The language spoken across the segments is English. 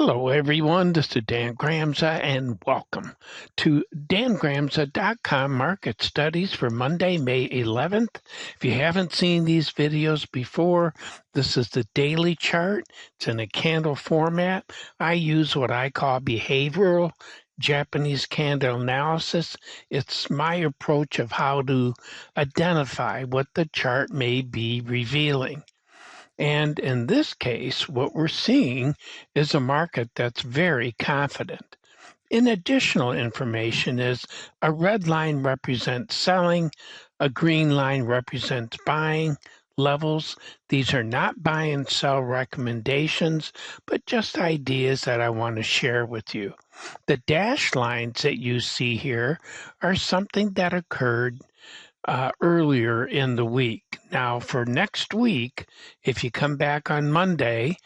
Hello, everyone. This is Dan Gramza, and welcome to dangramza.com Market Studies for Monday, May 11th. If you haven't seen these videos before, this is the daily chart. It's in a candle format. I use what I call behavioral Japanese candle analysis. It's my approach of how to identify what the chart may be revealing. And in this case, what we're seeing is a market that's very confident. In additional information is a red line represents selling, a green line represents buying levels. These are not buy and sell recommendations, but just ideas that I want to share with you. The dashed lines that you see here are something that occurred earlier in the week. Now, for next week, if you come back on Monday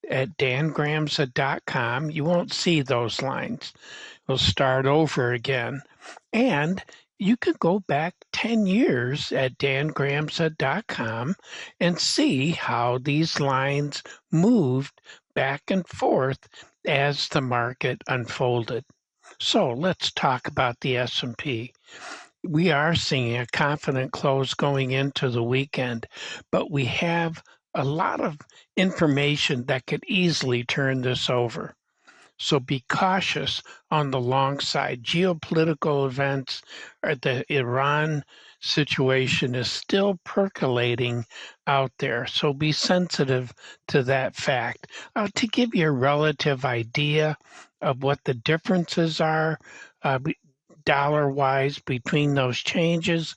at dangramza.com, you won't see those lines. We'll start over again. And you can go back 10 years at dangramza.com and see how these lines moved back and forth as the market unfolded. So let's talk about the S&P. We are seeing a confident close going into the weekend, but we have a lot of information that could easily turn this over. So be cautious on the long side. Geopolitical events or the Iran situation is still percolating out there. So be sensitive to that fact. To give you a relative idea of what the differences are, dollar-wise between those changes.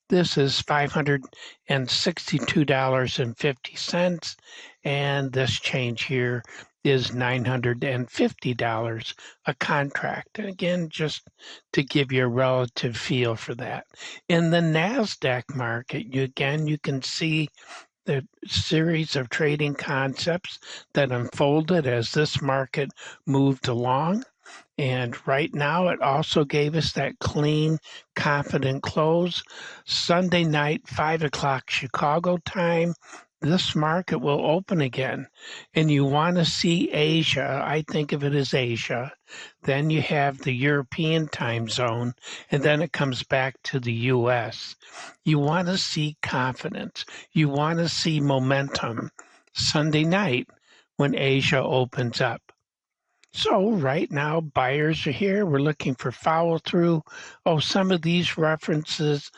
This is $562.50, and this change here is $950 a contract. And again, just to give you a relative feel for that. In the NASDAQ market, you can see the series of trading concepts that unfolded as this market moved along. And right now, it also gave us that clean, confident close. Sunday night, 5 o'clock Chicago time, this market will open again. And you want to see Asia. I think of it as Asia. Then you have the European time zone, and then it comes back to the U.S. You want to see confidence. You want to see momentum Sunday night when Asia opens up. So right now, buyers are here. We're looking for follow through. Oh, some of these references,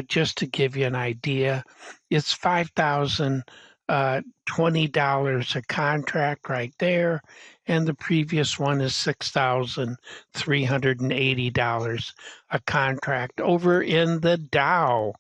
just to give you an idea, it's $5,020 a contract right there, and the previous one is $6,380 a contract over in the Dow.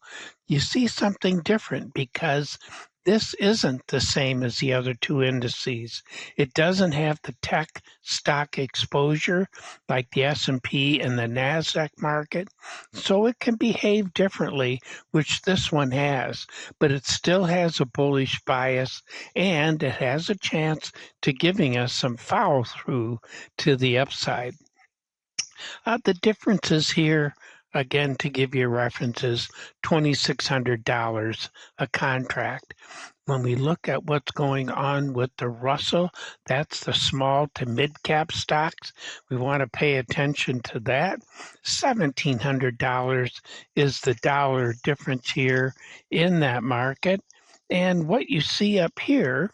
You see something different because this isn't the same as the other two indices. It doesn't have the tech stock exposure like the S&P and the NASDAQ market, so it can behave differently, which this one has. But it still has a bullish bias, and it has a chance to giving us some follow through to the upside. The differences here, again, to give you references, $2,600 a contract. When we look at what's going on with the Russell, that's the small to mid-cap stocks. We want to pay attention to that. $1,700 is the dollar difference here in that market. And what you see up here,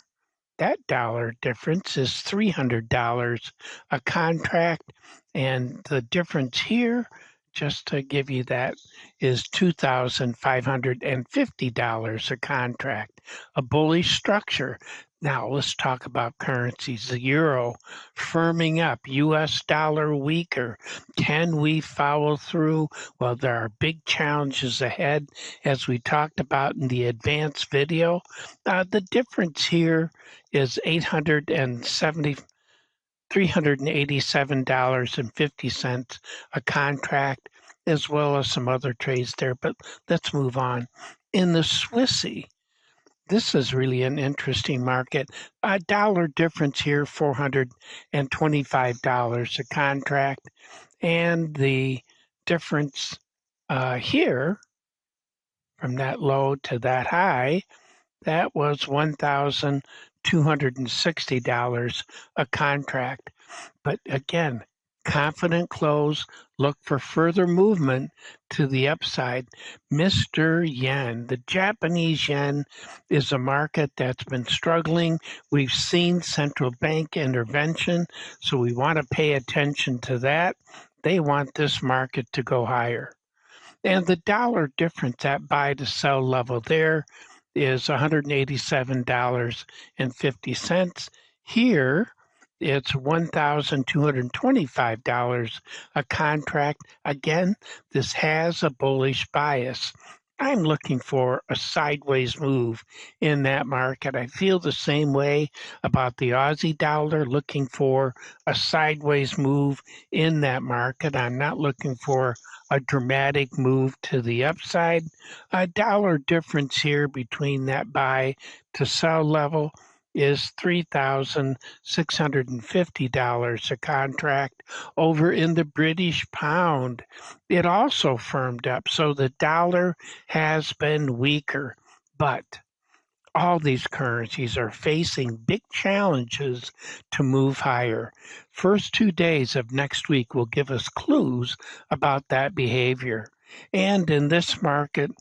that dollar difference is $300 a contract, and the difference here, just to give you that, is $2,550 a contract, a bullish structure. Now let's talk about currencies. The euro firming up, US dollar weaker. Can we follow through? Well, there are big challenges ahead, as we talked about in the advanced video. The difference here is $387.50 a contract, as well as some other trades there. But let's move on. In the Swissy, this is really an interesting market. A dollar difference here, $425 a contract. And the difference here from that low to that high, that was $1,200 $260 a contract. But again, confident close, look for further movement to the upside. Mr. Yen, the Japanese yen is a market that's been struggling. We've seen central bank intervention, so we want to pay attention to that. They want this market to go higher. And the dollar difference at buy to sell level there is $187.50. Here, it's $1,225 a contract. Again, this has a bullish bias. I'm looking for a sideways move in that market. I feel the same way about the Aussie dollar, looking for a sideways move in that market. I'm not looking for a dramatic move to the upside. A dollar difference here between that buy to sell level is $3,650 a contract. Over in the British pound, it also firmed up. So the dollar has been weaker, but all these currencies are facing big challenges to move higher. First 2 days of next week will give us clues about that behavior. And in this market,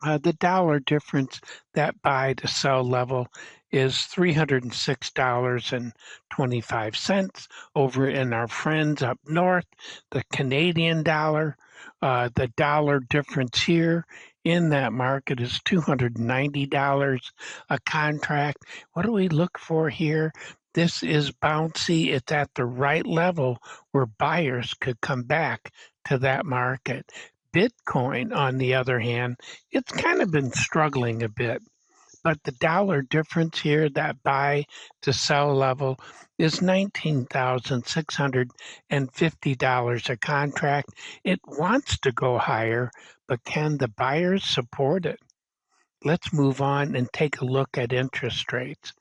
the dollar difference, that buy to sell level, is $306.25. Over in our friends up north, the Canadian dollar, the dollar difference here in that market is $290 a contract. What do we look for here? This is bouncy. It's at the right level where buyers could come back to that market. Bitcoin, on the other hand, it's kind of been struggling a bit. But the dollar difference here, that buy to sell level, is $19,650 a contract. It wants to go higher, but can the buyers support it? Let's move on and take a look at interest rates.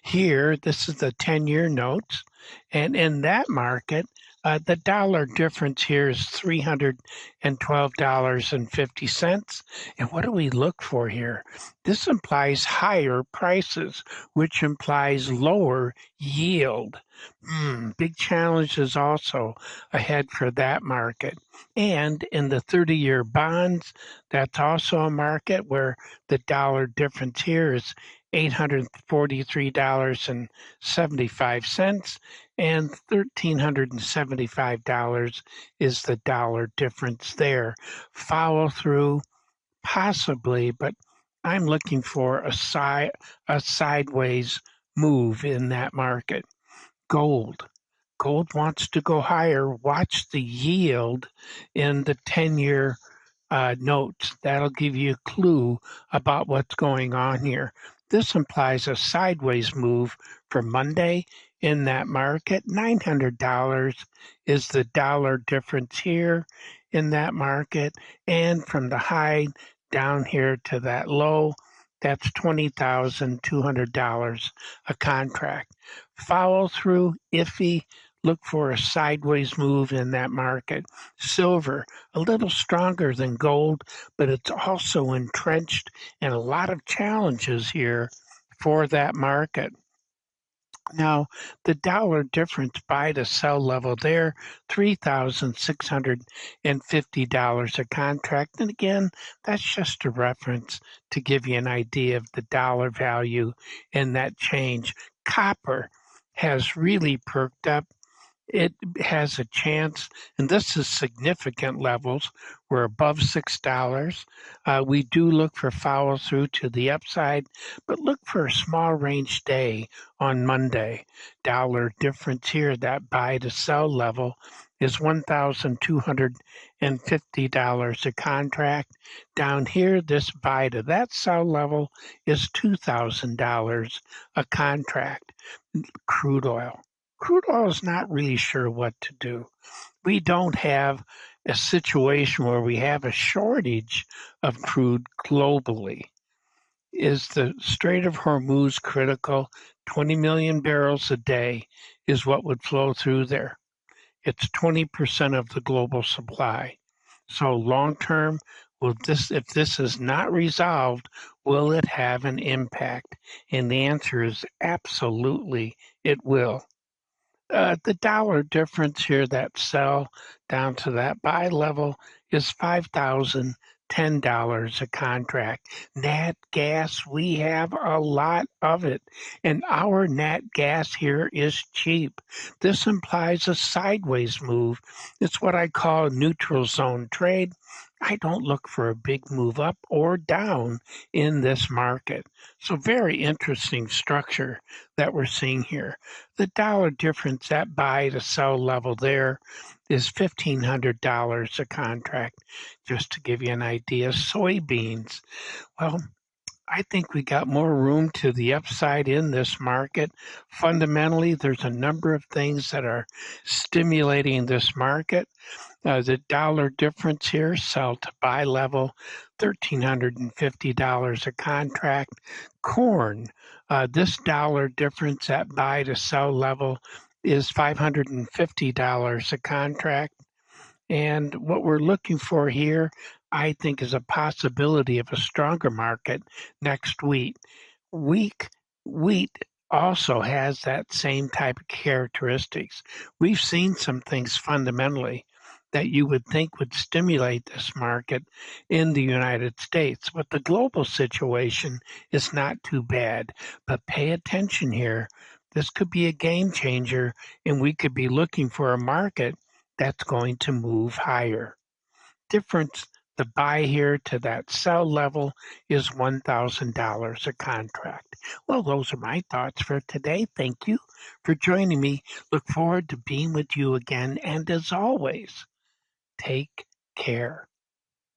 Here, this is the 10-year notes, and in that market, the dollar difference here is $312.50. And what do we look for here? This implies higher prices, which implies lower yield. Big challenges also ahead for that market. And in the 30-year bonds, that's also a market where the dollar difference here is $843.75, and $1,375 is the dollar difference there. Follow through, possibly, but I'm looking for a sideways move in that market. Gold. Gold wants to go higher. Watch the yield in the 10-year notes. That'll give you a clue about what's going on here. This implies a sideways move for Monday in that market. $900 is the dollar difference here in that market. And from the high down here to that low, that's $20,200 a contract. Follow through, iffy. Look for a sideways move in that market. Silver, a little stronger than gold, but it's also entrenched in a lot of challenges here for that market. Now, the dollar difference buy to sell level there, $3,650 a contract. And again, that's just a reference to give you an idea of the dollar value in that change. Copper has really perked up. It has a chance, and this is significant levels. We're above $6. We do look for follow through to the upside, but look for a small range day on Monday. Dollar difference here, that buy to sell level is $1,250 a contract. Down here, this buy to that sell level is $2,000 a contract. Crude oil. Crude oil is not really sure what to do. We don't have a situation where we have a shortage of crude globally. Is the Strait of Hormuz critical? 20 million barrels a day is what would flow through there. It's 20% of the global supply. So long term, if this is not resolved, Will it have an impact? And the answer is absolutely it will. The dollar difference here, that sell down to that buy level, is $5,010 a contract. Nat gas, we have a lot of it, and our nat gas here is cheap. This implies a sideways move. It's what I call a neutral zone trade. I don't look for a big move up or down in this market. So very interesting structure that we're seeing here. The dollar difference at buy to sell level there is $1,500 a contract, just to give you an idea. Soybeans, well, I think we got more room to the upside in this market. Fundamentally, there's a number of things that are stimulating this market. The dollar difference here, sell to buy level, $1,350 a contract. Corn, this dollar difference at buy to sell level is $550 a contract. And what we're looking for here, I think, is a possibility of a stronger market next week. Weak wheat also has that same type of characteristics. We've seen some things fundamentally that you would think would stimulate this market in the United States, but the global situation is not too bad. But pay attention here. This could be a game changer, and we could be looking for a market that's going to move higher. Difference, the buy here to that sell level is $1,000 a contract. Well, those are my thoughts for today. Thank you for joining me. Look forward to being with you again. And as always, take care.